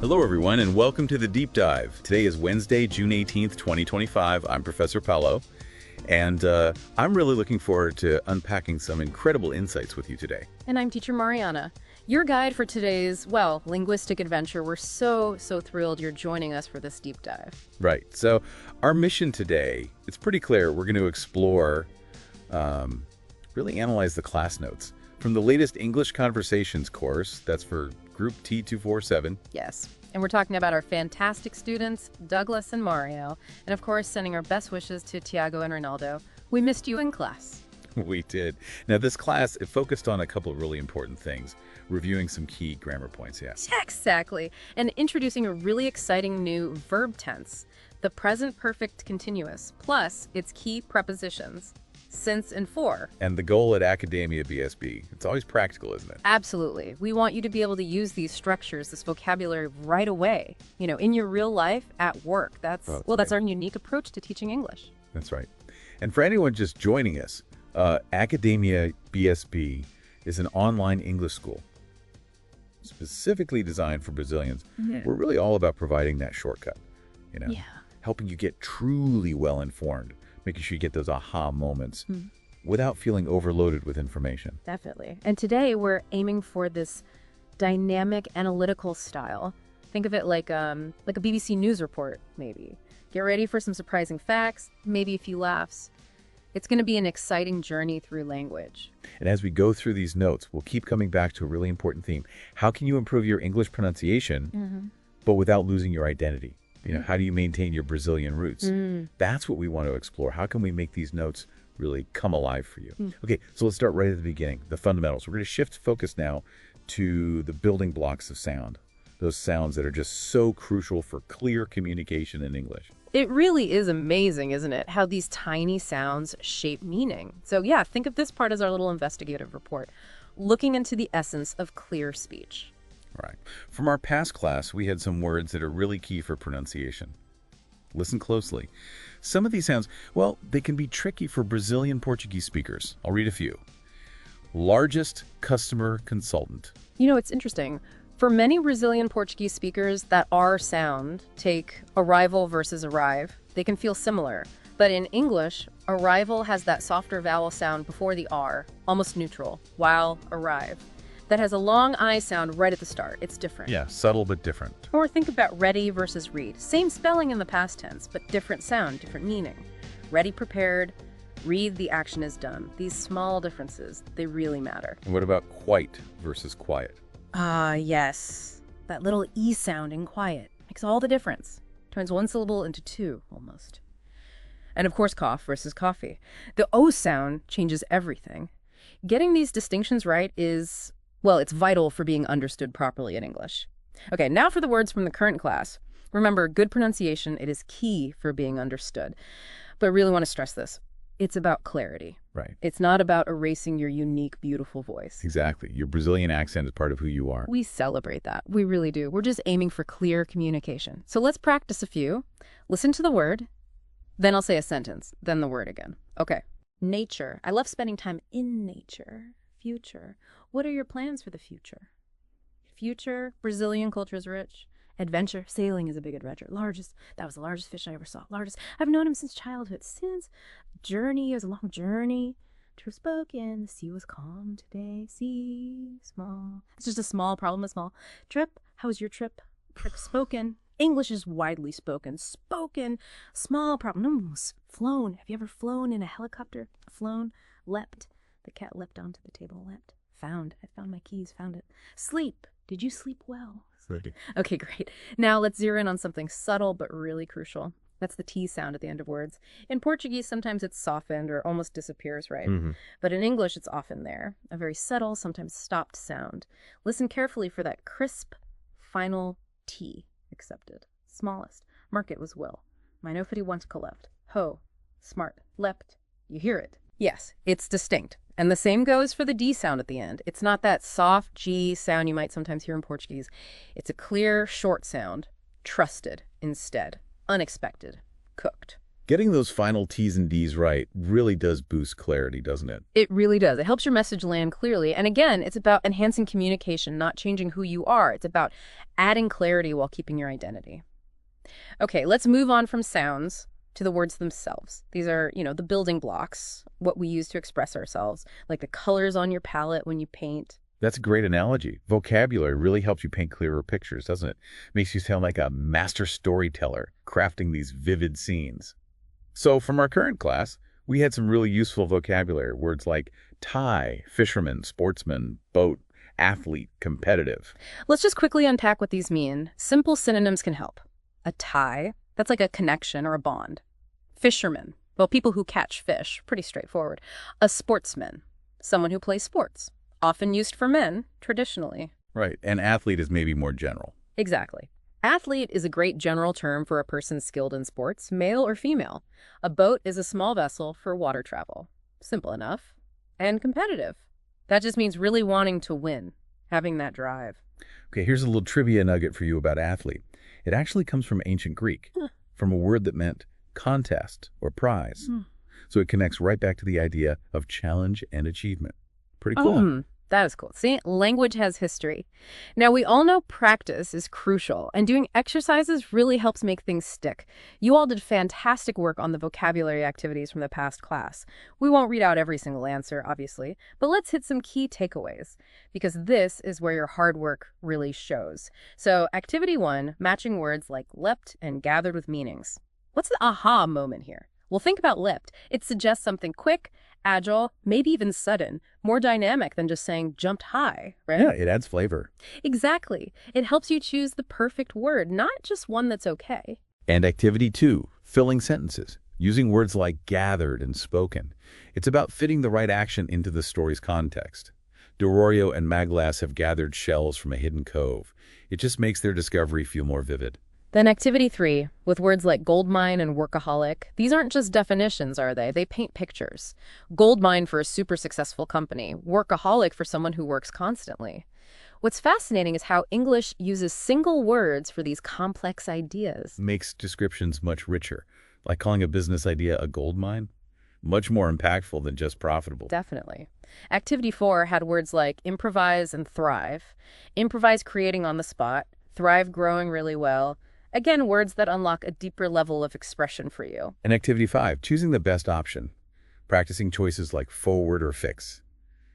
Hello everyone and welcome to the Deep Dive. Today is Wednesday, June 18th, 2025. I'm Professor Paolo, and I'm really looking forward to unpacking some incredible insights with you today. And I'm Teacher Mariana, your guide for today's, linguistic adventure. We're so thrilled you're joining us for this deep dive. Right. So our mission today, it's pretty clear. We're going to explore, really analyze the class notes from the latest English Conversations course. That's for Group T247. Yes. And we're talking about our fantastic students, Douglas and Mario. And of course, sending our best wishes to Tiago and Ronaldo. We missed you in class. We did. Now, this class, it focused on a couple of really important things, reviewing some key grammar points, yes. Exactly. And introducing a really exciting new verb tense, the present perfect continuous, plus its key prepositions, since and for. And the goal at AcademiaBSB, it's always practical, isn't it? Absolutely. We want you to be able to use these structures, this vocabulary right away, in your real life, at work. That's our unique approach to teaching English. That's right. And for anyone just joining us, Academia BSB is an online English school specifically designed for Brazilians. We're really all about providing that shortcut, helping you get truly well informed, making sure you get those aha moments without feeling overloaded with information. Definitely. And today we're aiming for this dynamic analytical style. Think of it like a BBC News report, maybe. Get ready for some surprising facts, maybe a few laughs. It's going to be an exciting journey through language. And as we go through these notes, we'll keep coming back to a really important theme. How can you improve your English pronunciation, but without losing your identity? How do you maintain your Brazilian roots? That's what we want to explore. How can we make these notes really come alive for you? Okay, so let's start right at the beginning, the fundamentals. We're going to shift focus now to the building blocks of sound, those sounds that are just so crucial for clear communication in English. It really is amazing, isn't it, how these tiny sounds shape meaning. So yeah, think of this part as our little investigative report, looking into the essence of clear speech. Right. From our past class, we had some words that are really key for pronunciation. Listen closely. Some of these sounds, they can be tricky for Brazilian Portuguese speakers. I'll read a few. Largest customer consultant. It's interesting. For many Brazilian Portuguese speakers, that R sound, take arrival versus arrive, they can feel similar. But in English, arrival has that softer vowel sound before the R, almost neutral, while arrive. That has a long I sound right at the start. It's different. Yeah, subtle but different. Or think about ready versus read. Same spelling in the past tense, but different sound, different meaning. Ready, prepared. Read, the action is done. These small differences, they really matter. And what about quite versus quiet? Yes. That little E sound in quiet makes all the difference. Turns one syllable into two, almost. And of course, cough versus coffee. The O sound changes everything. Getting these distinctions right is, it's vital for being understood properly in English. Okay, now for the words from the current class. Remember, good pronunciation, it is key for being understood. But I really want to stress this. It's about clarity. Right. It's not about erasing your unique, beautiful voice. Exactly. Your Brazilian accent is part of who you are. We celebrate that. We really do. We're just aiming for clear communication. So let's practice a few. Listen to the word, then I'll say a sentence, then the word again. Okay. Nature. I love spending time in nature. Future. What are your plans for the future? Future. Brazilian culture is rich. Adventure. Sailing is a big adventure. That was the largest fish I ever saw. I've known him since childhood. Journey. It was a long journey. True spoken. The sea was calm today. Sea small. It's just a small problem, a small trip. How was your trip? Trip spoken. English is widely spoken. Spoken. Small problem. Flown. Have you ever flown in a helicopter? Flown. Leapt. The cat leapt onto the table. Leapt. Found. I found my keys. Found it. Sleep. Did you sleep well? Okay, great. Now let's zero in on something subtle but really crucial. That's the T sound at the end of words. In Portuguese, sometimes it's softened or almost disappears, right? But in English, it's often there. A very subtle, sometimes stopped sound. Listen carefully for that crisp, final T. Accepted. Smallest. Mark it was will. Mine offered once left. Ho. Smart. Leapt. You hear it. Yes, it's distinct. And the same goes for the D sound at the end. It's not that soft G sound you might sometimes hear in Portuguese. It's a clear, short sound. Trusted instead. Unexpected. Cooked. Getting those final T's and D's right really does boost clarity, doesn't it? It really does. It helps your message land clearly. And again, it's about enhancing communication, not changing who you are. It's about adding clarity while keeping your identity. Okay, let's move on from sounds to the words themselves. These are, the building blocks, what we use to express ourselves, like the colors on your palette when you paint. That's a great analogy. Vocabulary really helps you paint clearer pictures, doesn't it? Makes you sound like a master storyteller, crafting these vivid scenes. So from our current class, we had some really useful vocabulary, words like tie, fisherman, sportsman, boat, athlete, competitive. Let's just quickly unpack what these mean. Simple synonyms can help. A tie, that's like a connection or a bond. Fisherman, well, people who catch fish, pretty straightforward. A sportsman, someone who plays sports, often used for men, traditionally. Right, and athlete is maybe more general. Exactly. Athlete is a great general term for a person skilled in sports, male or female. A boat is a small vessel for water travel. Simple enough. And competitive. That just means really wanting to win, having that drive. Okay, here's a little trivia nugget for you about athlete. It actually comes from ancient Greek, from a word that meant contest or prize. So it connects right back to the idea of challenge and achievement. Pretty cool. That is cool. See, language has history. Now, we all know practice is crucial, and doing exercises really helps make things stick. You all did fantastic work on the vocabulary activities from the past class. We won't read out every single answer, obviously, but let's hit some key takeaways, because this is where your hard work really shows. So, activity 1, matching words like leapt and gathered with meanings. What's the aha moment here? Well, think about leapt. It suggests something quick, agile, maybe even sudden, more dynamic than just saying jumped high, right? Yeah, it adds flavor. Exactly. It helps you choose the perfect word, not just one that's okay. And activity 2, filling sentences, using words like gathered and spoken. It's about fitting the right action into the story's context. Dororio and Maglass have gathered shells from a hidden cove. It just makes their discovery feel more vivid. Then activity 3, with words like goldmine and workaholic. These aren't just definitions, are they? They paint pictures. Goldmine for a super successful company. Workaholic for someone who works constantly. What's fascinating is how English uses single words for these complex ideas. Makes descriptions much richer. Like calling a business idea a gold mine. Much more impactful than just profitable. Definitely. Activity 4 had words like improvise and thrive. Improvise creating on the spot. Thrive growing really well. Again, words that unlock a deeper level of expression for you. And activity 5, choosing the best option. Practicing choices like forward or fix.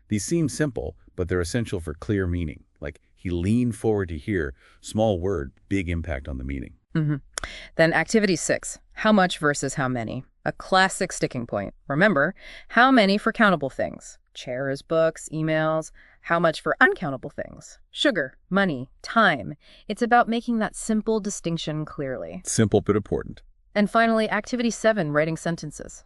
These seem simple, but they're essential for clear meaning. Like, he leaned forward to hear, small word, big impact on the meaning. Then activity 6, how much versus how many. A classic sticking point. Remember, how many for countable things. Chairs, books, emails. How much for uncountable things? Sugar, money, time. It's about making that simple distinction clearly. Simple but important. And finally, activity 7, writing sentences.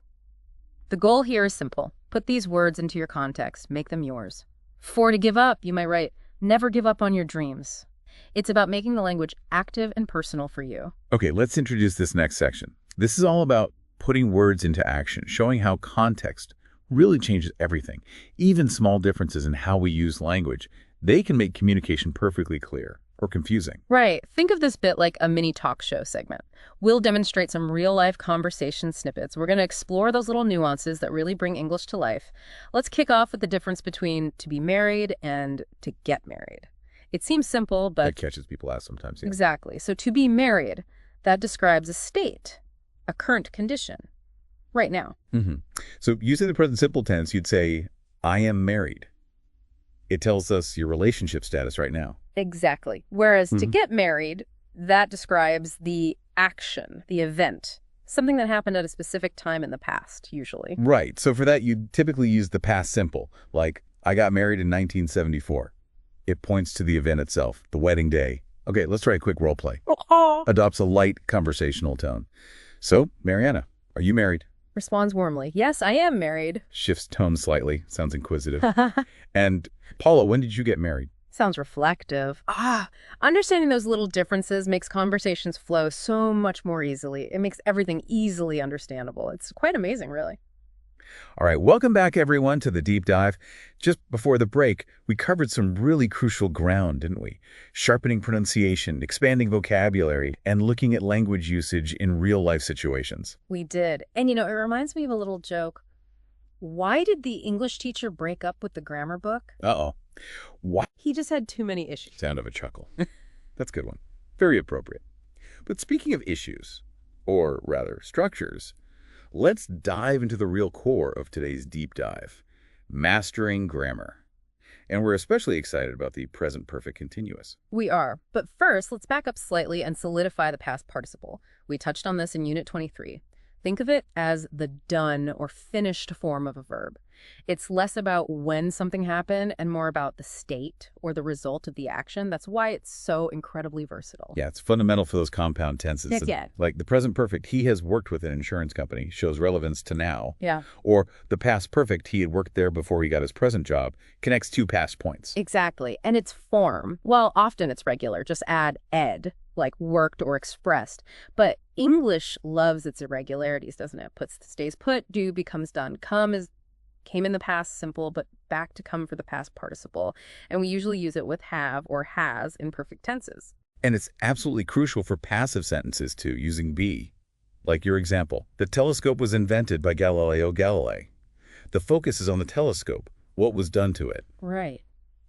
The goal here is simple. Put these words into your context. Make them yours. For to give up, you might write, never give up on your dreams. It's about making the language active and personal for you. Okay, let's introduce this next section. This is all about putting words into action, showing how context really changes everything. Even small differences in how we use language, they can make communication perfectly clear or confusing. Right. Think of this bit like a mini talk show segment. We'll demonstrate some real-life conversation snippets. We're going to explore those little nuances that really bring English to life. Let's kick off with the difference between to be married and to get married. It seems simple, but... That catches people out sometimes, yeah. Exactly. So to be married, that describes a state, a current condition. Right now. So using the present simple tense, you'd say, I am married. It tells us your relationship status right now. Exactly. Whereas to get married, that describes the action, the event, something that happened at a specific time in the past, usually. Right. So for that, you'd typically use the past simple, like, I got married in 1974. It points to the event itself, the wedding day. Okay, let's try a quick role play. Adopts a light conversational tone. So, Mariana, are you married? Responds warmly. Yes, I am married. Shifts tone slightly. Sounds inquisitive. And Paula, when did you get married? Sounds reflective. Understanding those little differences makes conversations flow so much more easily. It makes everything easily understandable. It's quite amazing, really. All right, welcome back, everyone, to the Deep Dive. Just before the break, we covered some really crucial ground, didn't we? Sharpening pronunciation, expanding vocabulary, and looking at language usage in real-life situations. We did. And, it reminds me of a little joke. Why did the English teacher break up with the grammar book? Uh-oh. What? He just had too many issues. Sound of a chuckle. That's a good one. Very appropriate. But speaking of issues, or rather structures, let's dive into the real core of today's deep dive, mastering grammar. And we're especially excited about the present perfect continuous. We are. But first, let's back up slightly and solidify the past participle. We touched on this in Unit 23. Think of it as the done or finished form of a verb. It's less about when something happened and more about the state or the result of the action. That's why it's so incredibly versatile. Yeah, it's fundamental for those compound tenses. Yeah. Like the present perfect, he has worked with an insurance company, shows relevance to now. Yeah. Or the past perfect, he had worked there before he got his present job, connects two past points. Exactly. And its form, well, often it's regular. Just add ed, like worked or expressed. But English loves its irregularities, doesn't it? Stays put, do becomes done. Came in the past simple, but back to come for the past participle. And we usually use it with have or has in perfect tenses. And it's absolutely crucial for passive sentences too, using be. Like your example, the telescope was invented by Galileo Galilei. The focus is on the telescope, what was done to it. Right.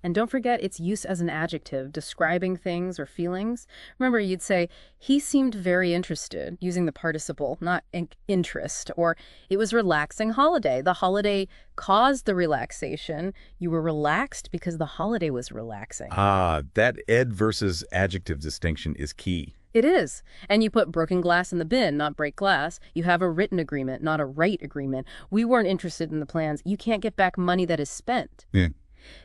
And don't forget its use as an adjective, describing things or feelings. Remember, you'd say, he seemed very interested, using the participle, not interest. Or, it was relaxing holiday. The holiday caused the relaxation. You were relaxed because the holiday was relaxing. Ah, that ed versus adjective distinction is key. It is. And you put broken glass in the bin, not break glass. You have a written agreement, not a right agreement. We weren't interested in the plans. You can't get back money that is spent. Yeah.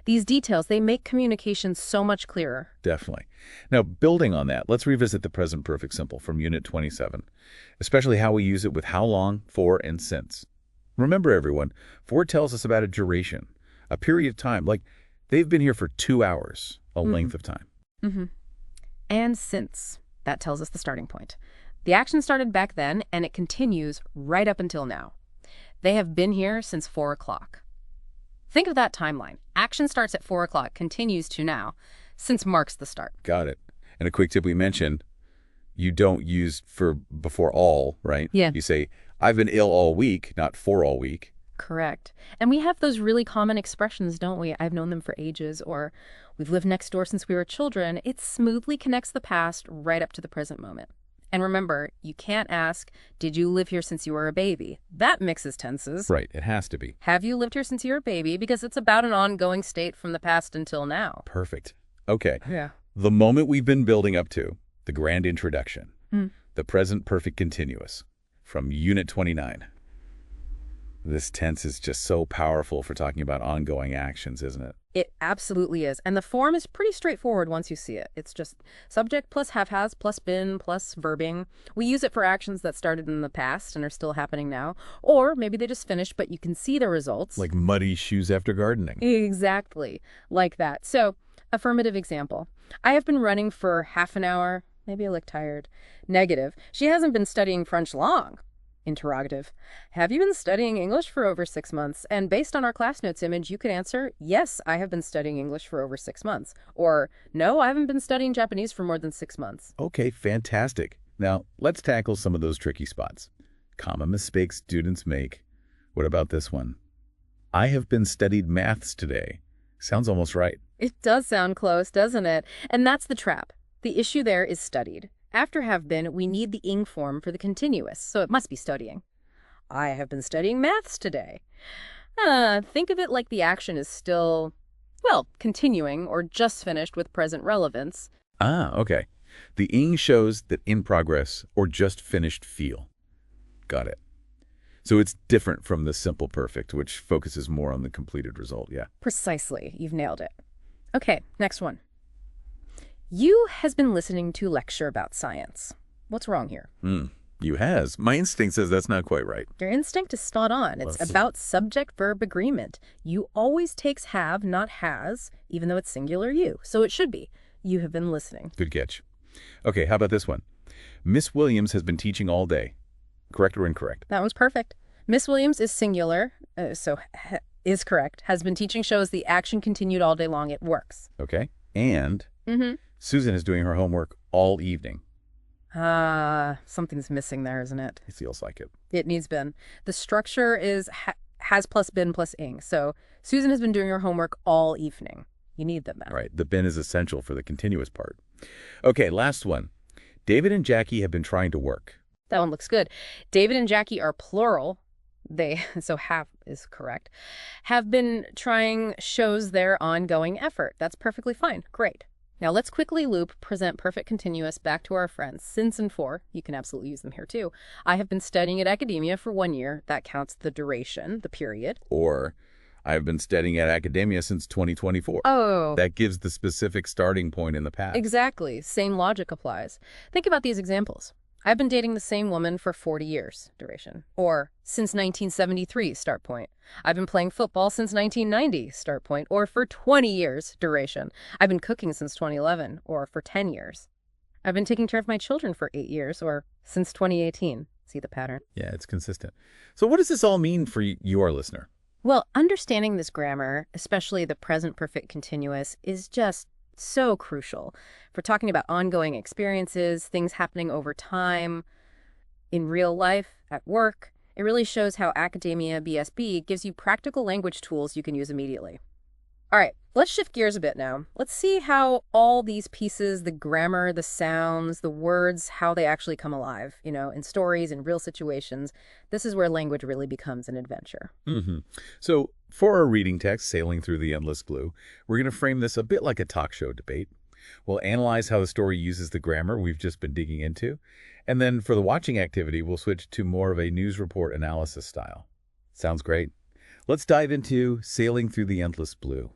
These details, they make communication so much clearer. Definitely. Now, building on that, let's revisit the present perfect simple from Unit 27, especially how we use it with how long, for, and since. Remember, everyone, for tells us about a duration, a period of time, like they've been here for 2 hours, a length of time. And since, that tells us the starting point. The action started back then, and it continues right up until now. They have been here since 4 o'clock. Think of that timeline. Action starts at 4 o'clock, continues to now. Since marks the start. Got it. And a quick tip we mentioned, you don't use for before all, right? Yeah. You say, I've been ill all week, not for all week. Correct. And we have those really common expressions, don't we? I've known them for ages, or we've lived next door since we were children. It smoothly connects the past right up to the present moment. And remember, you can't ask, did you live here since you were a baby? That mixes tenses. Right, it has to be. Have you lived here since you were a baby? Because it's about an ongoing state from the past until now. Perfect. Okay. Yeah. The moment we've been building up to, the grand introduction, the present perfect continuous, from Unit 29. This tense is just so powerful for talking about ongoing actions, isn't it? It absolutely is. And the form is pretty straightforward once you see it. It's just subject plus have-has plus been plus verbing. We use it for actions that started in the past and are still happening now. Or maybe they just finished, but you can see the results. Like muddy shoes after gardening. Exactly. Like that. So, affirmative example. I have been running for half an hour. Maybe I look tired. Negative. She hasn't been studying French long. Interrogative. Have you been studying English for over 6 months? And based on our class notes image, you could answer, yes, I have been studying English for over 6 months. Or, no, I haven't been studying Japanese for more than 6 months. Okay, fantastic. Now, let's tackle some of those tricky spots. Common mistakes students make. What about this one? I have been studied maths today. Sounds almost right. It does sound close, doesn't it? And that's the trap. The issue there is studied. After have been, we need the ing form for the continuous, so it must be studying. I have been studying maths today. Think of it like the action is still, well, continuing or just finished with present relevance. Ah, okay. The ing shows that in progress or just finished feel. Got it. So it's different from the simple perfect, which focuses more on the completed result, yeah. Precisely. You've nailed it. Okay, next one. You has been listening to a lecture about science. What's wrong here? You has. My instinct says that's not quite right. Your instinct is spot on. It's about subject-verb agreement. You always takes have, not has, even though it's singular you. So it should be. You have been listening. Good catch. Okay, how about this one? Miss Williams has been teaching all day. Correct or incorrect? That was perfect. Miss Williams is singular, is correct. Has been teaching shows the action continued all day long. It works. Okay. And Susan is doing her homework all evening. Something's missing there, isn't it? It feels like it. It needs been. The structure is has plus been plus ing. So Susan has been doing her homework all evening. You need them now. Right. The been is essential for the continuous part. Okay, last one. David and Jackie have been trying to work. That one looks good. David and Jackie are plural. So have is correct. Have been trying shows their ongoing effort. That's perfectly fine. Great. Now let's quickly loop present perfect continuous back to our friends. Since and for, you can absolutely use them here too. I have been studying at academia for 1 year. That counts the duration, the period. Or I have been studying at academia since 2024. Oh. That gives the specific starting point in the past. Exactly. Same logic applies. Think about these examples. I've been dating the same woman for 40 years, duration. Or since 1973, start point. I've been playing football since 1990, start point. Or for 20 years, duration. I've been cooking since 2011, or for 10 years. I've been taking care of my children for 8 years, or since 2018. See the pattern? Yeah, it's consistent. So what does this all mean for you, our listener? Well, understanding this grammar, especially the present perfect continuous, is just so crucial for talking about ongoing experiences, things happening over time, in real life, at work. It really shows how Academia BSB gives you practical language tools you can use immediately. All right, let's shift gears a bit now. Let's see how all these pieces, the grammar, the sounds, the words, how they actually come alive, in stories, in real situations. This is where language really becomes an adventure. So for our reading text, Sailing Through the Endless Blue, we're going to frame this a bit like a talk show debate. We'll analyze how the story uses the grammar we've just been digging into. And then for the watching activity, we'll switch to more of a news report analysis style. Sounds great. Let's dive into Sailing Through the Endless Blue.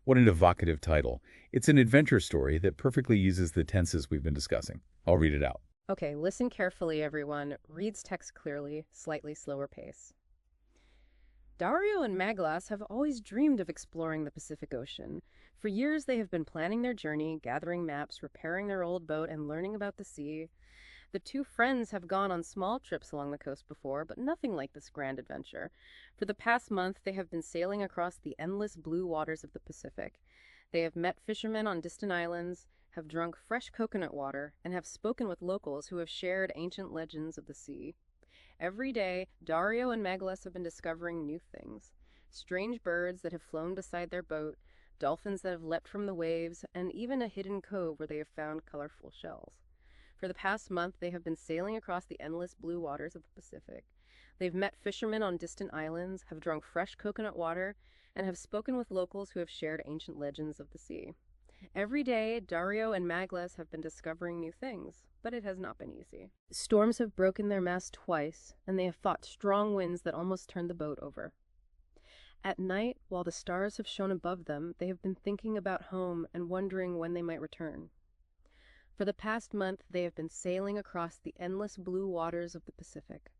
What an evocative title. It's an adventure story that perfectly uses the tenses we've been discussing. I'll read it out. Okay, listen carefully, everyone. Reads text clearly, slightly slower pace. Dario and Maglas have always dreamed of exploring the Pacific Ocean. For years, they have been planning their journey, gathering maps, repairing their old boat, and learning about the sea. The two friends have gone on small trips along the coast before, but nothing like this grand adventure. For the past month, they have been sailing across the endless blue waters of the Pacific. They have met fishermen on distant islands, have drunk fresh coconut water, and have spoken with locals who have shared ancient legends of the sea. Every day, Dario and Maglas have been discovering new things. Strange birds that have flown beside their boat, dolphins that have leapt from the waves, and even a hidden cove where they have found colorful shells. For the past month, they have been sailing across the endless blue waters of the Pacific. They've met fishermen on distant islands, have drunk fresh coconut water, and have spoken with locals who have shared ancient legends of the sea. Every day, Dario and Maglas have been discovering new things, but it has not been easy. Storms have broken their mast twice, and they have fought strong winds that almost turned the boat over. At night, while the stars have shone above them, they have been thinking about home and wondering when they might return. For the past month, they have been sailing across the endless blue waters of the Pacific.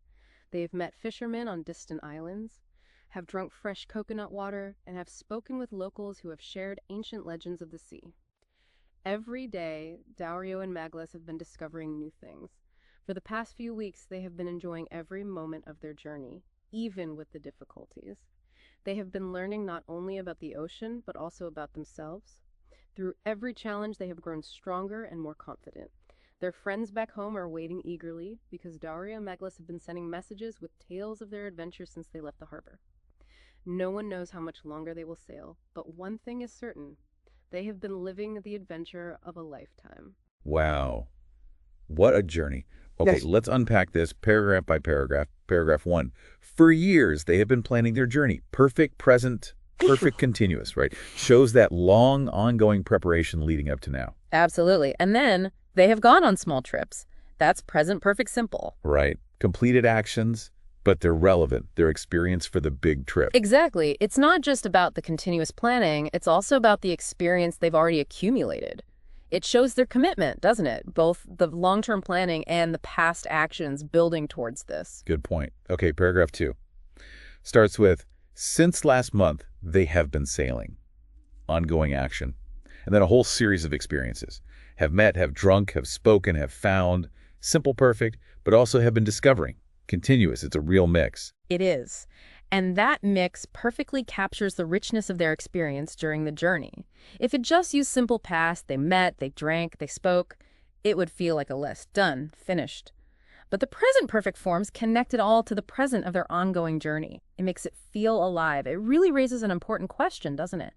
They have met fishermen on distant islands, have drunk fresh coconut water, and have spoken with locals who have shared ancient legends of the sea. Every day, Dario and Maglas have been discovering new things. For the past few weeks, they have been enjoying every moment of their journey, even with the difficulties. They have been learning not only about the ocean, but also about themselves. Through every challenge, they have grown stronger and more confident. Their friends back home are waiting eagerly because Dario and Maglas have been sending messages with tales of their adventures since they left the harbor. No one knows how much longer they will sail, but one thing is certain. They have been living the adventure of a lifetime. Wow. What a journey. Okay, Yes. Let's unpack this paragraph by paragraph. Paragraph 1. For years, they have been planning their journey. Perfect present, perfect continuous, right? Shows that long, ongoing preparation leading up to now. Absolutely. And then they have gone on small trips. That's present perfect simple. Right. Completed actions, but they're relevant. They're experience for the big trip. Exactly. It's not just about the continuous planning. It's also about the experience they've already accumulated. It shows their commitment, doesn't it? Both the long-term planning and the past actions building towards this. Good point. Okay, paragraph 2. Starts with, since last month, they have been sailing. Ongoing action. And then a whole series of experiences. Have met, have drunk, have spoken, have found. Simple, perfect, but also have been discovering. Continuous. It's a real mix. It is. And that mix perfectly captures the richness of their experience during the journey. If it just used simple past, they met, they drank, they spoke, it would feel like a list. Done. Finished. But the present perfect forms connect it all to the present of their ongoing journey. It makes it feel alive. It really raises an important question, doesn't it?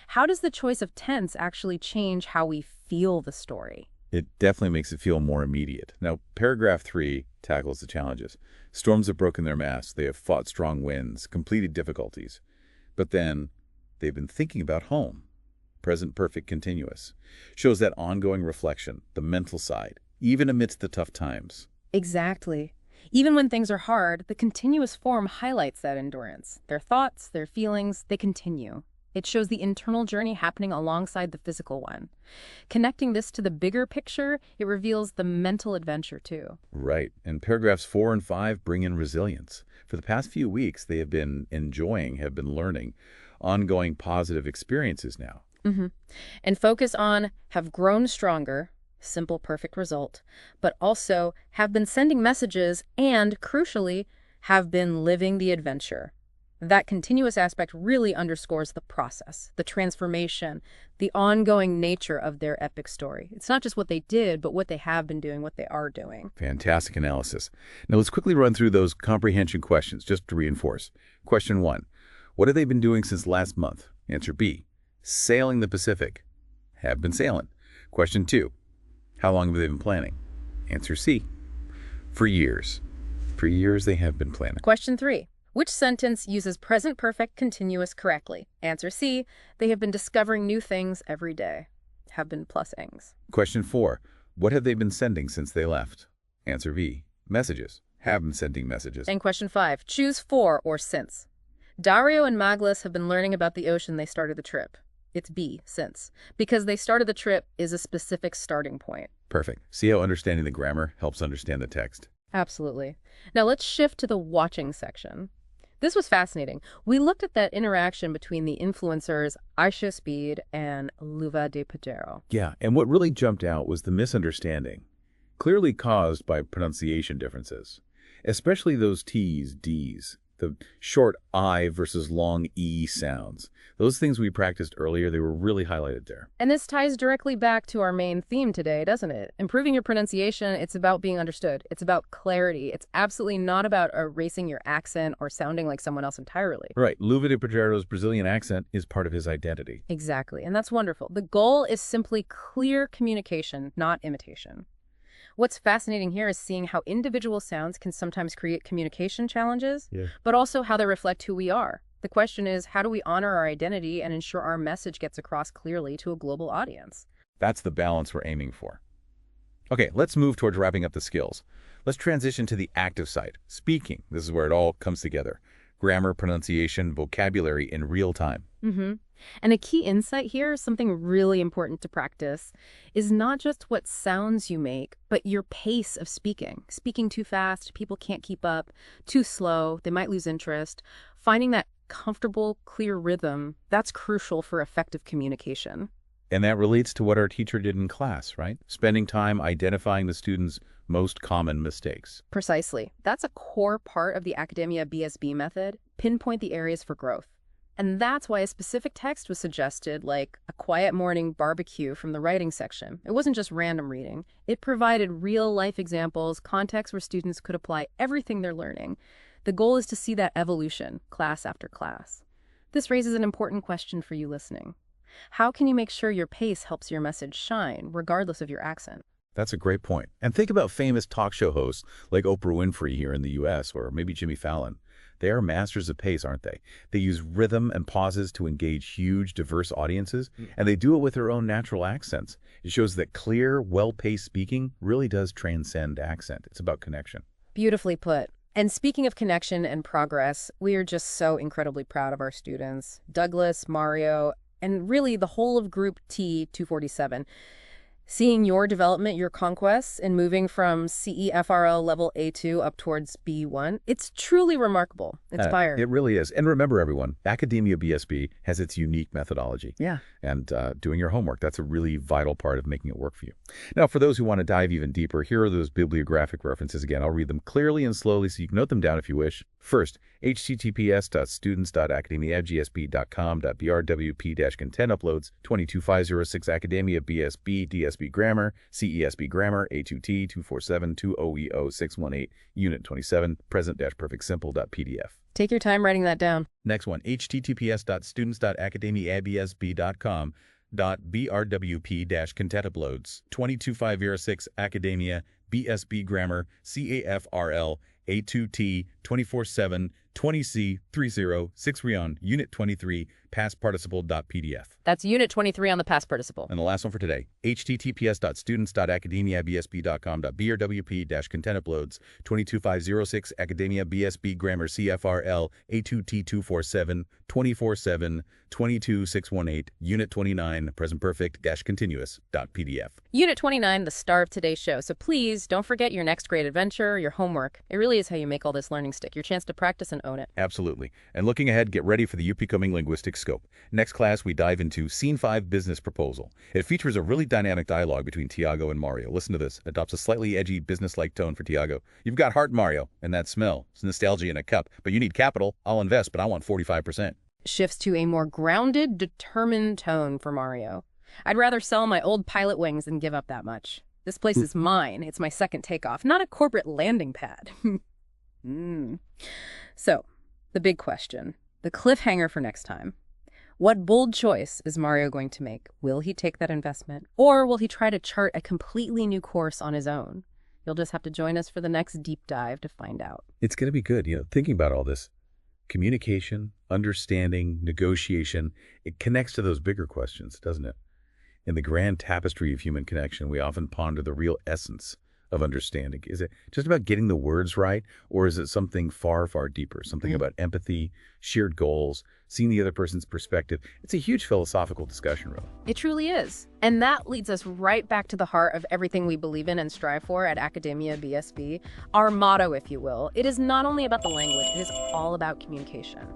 How does the choice of tense actually change how we feel the story? It definitely makes it feel more immediate. Now, paragraph 3 tackles the challenges. Storms have broken their masts. They have fought strong winds, completed difficulties. But then they've been thinking about home. Present perfect continuous. Shows that ongoing reflection, the mental side, even amidst the tough times. Exactly. Even when things are hard, the continuous form highlights that endurance. Their thoughts, their feelings, they continue. It shows the internal journey happening alongside the physical one. Connecting this to the bigger picture, it reveals the mental adventure too. Right. And paragraphs 4 and 5 bring in resilience. For the past few weeks, they have been learning ongoing positive experiences now. And focus on have grown stronger, simple, perfect result, but also have been sending messages and, crucially, have been living the adventure. That continuous aspect really underscores the process, the transformation, the ongoing nature of their epic story. It's not just what they did, but what they have been doing, what they are doing. Fantastic analysis. Now let's quickly run through those comprehension questions just to reinforce. Question 1. What have they been doing since last month? Answer B. Sailing the Pacific. Have been sailing. Question 2. How long have they been planning? Answer C. For years. For years they have been planning. Question 3. Which sentence uses present perfect continuous correctly? Answer C. They have been discovering new things every day. Have been plus ings. Question 4. What have they been sending since they left? Answer B. Messages. Have been sending messages. And question 5. Choose for or since. Dario and Maglis have been learning about the ocean they started the trip. It's B, since. Because they started the trip is a specific starting point. Perfect. See how understanding the grammar helps understand the text? Absolutely. Now let's shift to the watching section. This was fascinating. We looked at that interaction between the influencers Aisha Speed and Luva de Pedro. Yeah, and what really jumped out was the misunderstanding, clearly caused by pronunciation differences, especially those T's, D's, the short I versus long E sounds. Those things we practiced earlier, they were really highlighted there. And this ties directly back to our main theme today, doesn't it? Improving your pronunciation, it's about being understood. It's about clarity. It's absolutely not about erasing your accent or sounding like someone else entirely. Right. Luva de Pedro's Brazilian accent is part of his identity. Exactly. And that's wonderful. The goal is simply clear communication, not imitation. What's fascinating here is seeing how individual sounds can sometimes create communication challenges, but also how they reflect who we are. The question is, how do we honor our identity and ensure our message gets across clearly to a global audience? That's the balance we're aiming for. Okay, let's move towards wrapping up the skills. Let's transition to the active side, speaking. This is where it all comes together. Grammar, pronunciation, vocabulary in real time. And a key insight here, something really important to practice, is not just what sounds you make, but your pace of speaking. Speaking too fast, people can't keep up. Too slow, they might lose interest. Finding that comfortable, clear rhythm, that's crucial for effective communication. And that relates to what our teacher did in class, right? Spending time identifying the students' most common mistakes. Precisely. That's a core part of the AcademiaBSB method. Pinpoint the areas for growth. And that's why a specific text was suggested, like a quiet morning barbecue from the writing section. It wasn't just random reading. It provided real-life examples, context where students could apply everything they're learning. The goal is to see that evolution, class after class. This raises an important question for you listening. How can you make sure your pace helps your message shine, regardless of your accent? That's a great point. And think about famous talk show hosts like Oprah Winfrey here in the U.S., or maybe Jimmy Fallon. They are masters of pace, aren't they? They use rhythm and pauses to engage huge, diverse audiences, and they do it with their own natural accents. It shows that clear, well-paced speaking really does transcend accent. It's about connection. Beautifully put. And speaking of connection and progress, we are just so incredibly proud of our students, Douglas, Mario, and really the whole of Group T247. Seeing your development, your conquests, and moving from CEFRL level A2 up towards B1, it's truly remarkable. It's fire. It really is. And remember, everyone, Academia BSB has its unique methodology. Yeah. And doing your homework, that's a really vital part of making it work for you. Now, for those who want to dive even deeper, here are those bibliographic references again. I'll read them clearly and slowly so you can note them down if you wish. First, https://students.academiabsb.com.brwp-content uploads 22506 Academia BSB DSB Grammar CESB Grammar A2T 247 20EO 618 Unit 27 present-perfect-simple.pdf. Take your time writing that down. Next one, https://students.academiabsb.com.brwp-content uploads 22506 Academia BSB Grammar CAFRL A2T 24/7 20C 306 Rion Unit 23 past participle.pdf. That's Unit 23 on the past participle. And the last one for today, https://students.academiabsb.com.brwp-content uploads 22506 Academia BSB Grammar CFRL A2T 247 24/7 22618 Unit 29 present perfect-continuous.pdf. Unit 29, the star of today's show. So please don't forget your next great adventure, your homework. It really is how you make all this learning stick, your chance to practice and own it. Absolutely. And looking ahead, get ready for the UP Coming Linguistics Scope. Next class, we dive into Scene 5 Business Proposal. It features a really dynamic dialogue between Tiago and Mario. Listen to this. Adopts a slightly edgy, business-like tone for Tiago. You've got heart, Mario, and that smell. It's nostalgia in a cup. But you need capital. I'll invest, but I want 45%. Shifts to a more grounded, determined tone for Mario. I'd rather sell my old pilot wings than give up that much. This place is mine. It's my second takeoff, not a corporate landing pad. So, the big question, the cliffhanger for next time. What bold choice is Mario going to make? Will he take that investment, or will he try to chart a completely new course on his own? You'll just have to join us for the next deep dive to find out. It's going to be good. Thinking about all this, communication, understanding, negotiation, it connects to those bigger questions, doesn't it? In the grand tapestry of human connection, we often ponder the real essence of understanding. Is it just about getting the words right, or is it something far, far deeper, something about empathy, shared goals, seeing the other person's perspective? It's a huge philosophical discussion, really. It truly is. And that leads us right back to the heart of everything we believe in and strive for at Academia BSB, our motto, if you will. It is not only about the language, it is all about communication.